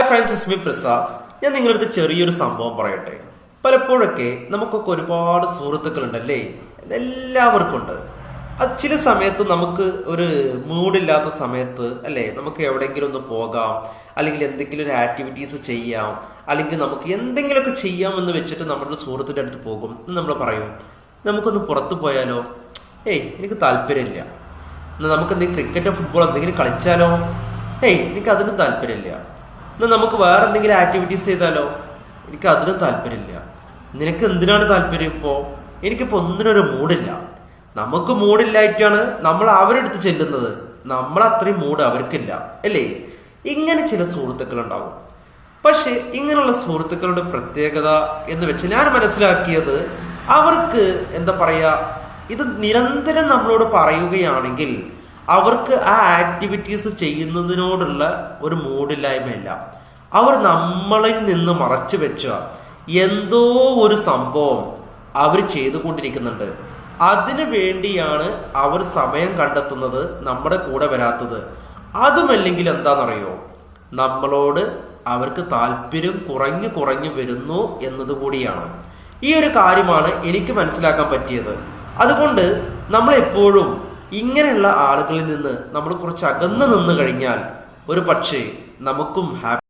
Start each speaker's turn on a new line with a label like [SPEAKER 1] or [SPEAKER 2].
[SPEAKER 1] Friends, ഇസ്മി പ്രസാദ്. ഞാൻ നിങ്ങളടുത്ത് ചെറിയൊരു സംഭവം പറയട്ടെ. പലപ്പോഴൊക്കെ നമുക്കൊക്കെ ഒരുപാട് സുഹൃത്തുക്കളുണ്ടല്ലേ? എല്ലാവർക്കും ഉണ്ട്. അത് ചില സമയത്ത് നമുക്ക് ഒരു മൂഡില്ലാത്ത സമയത്ത് അല്ലേ, നമുക്ക് എവിടെയെങ്കിലും ഒന്ന് പോകാം, അല്ലെങ്കിൽ എന്തെങ്കിലും ഒരു ആക്ടിവിറ്റീസ് ചെയ്യാം, അല്ലെങ്കിൽ നമുക്ക് എന്തെങ്കിലുമൊക്കെ ചെയ്യാമെന്ന് വെച്ചിട്ട് നമ്മുടെ സുഹൃത്തിൻ്റെ അടുത്ത് പോകും. നമ്മൾ പറയും, നമുക്കൊന്ന് പുറത്തു പോയാലോ? എനിക്ക് താല്പര്യമില്ല. എന്നാൽ നമുക്ക് എന്തെങ്കിലും ക്രിക്കറ്റോ ഫുട്ബോളോ എന്തെങ്കിലും കളിച്ചാലോ? എനിക്ക് അതിനും താല്പര്യമില്ല. എന്നാൽ നമുക്ക് വേറെ എന്തെങ്കിലും ആക്ടിവിറ്റീസ് ചെയ്താലോ? എനിക്ക് അതിനും താല്പര്യമില്ല. നിനക്ക് എന്തിനാണ് താല്പര്യം? എനിക്കിപ്പോൾ ഒന്നിനൊരു മൂഡില്ല. നമുക്ക് മൂഡില്ലായിട്ടാണ് നമ്മൾ അവരെടുത്ത് ചെല്ലുന്നത്. നമ്മൾ അത്രയും മൂഡ് അവർക്കില്ല, അല്ലേ? ഇങ്ങനെ ചില സുഹൃത്തുക്കൾ ഉണ്ടാവും. പക്ഷെ ഇങ്ങനെയുള്ള സുഹൃത്തുക്കളുടെ പ്രത്യേകത എന്ന് വെച്ച് ഞാൻ മനസ്സിലാക്കിയത്, അവർക്ക് എന്താ പറയാ, ഇത് നിരന്തരം നമ്മളോട് പറയുകയാണെങ്കിൽ അവർക്ക് ആ ആക്ടിവിറ്റീസ് ചെയ്യുന്നതിനോടുള്ള ഒരു മൂഡില്ലായ്മയില്ല. അവർ നമ്മളിൽ നിന്ന് മറച്ചു വെച്ച എന്തോ ഒരു സംഭവം അവർ ചെയ്തുകൊണ്ടിരിക്കുന്നുണ്ട്. അതിനു വേണ്ടിയാണ് അവർ സമയം കണ്ടെത്തുന്നത്, നമ്മുടെ കൂടെ വരാത്തത്. അതുമല്ലെങ്കിൽ എന്താണെന്നറിയോ, നമ്മളോട് അവർക്ക് താല്പര്യം കുറഞ്ഞു കുറഞ്ഞു വരുന്നു എന്നതുകൂടിയാണ്. ഈ ഒരു കാര്യമാണ് എനിക്ക് മനസ്സിലാക്കാൻ പറ്റിയത്. അതുകൊണ്ട് നമ്മൾ എപ്പോഴും ഇങ്ങനെയുള്ള ആളുകളിൽ നിന്ന് നമ്മൾ കുറച്ച് അകന്നു നിന്ന് കഴിഞ്ഞാൽ ഒരു പക്ഷേ നമുക്കും ഹാപ്പി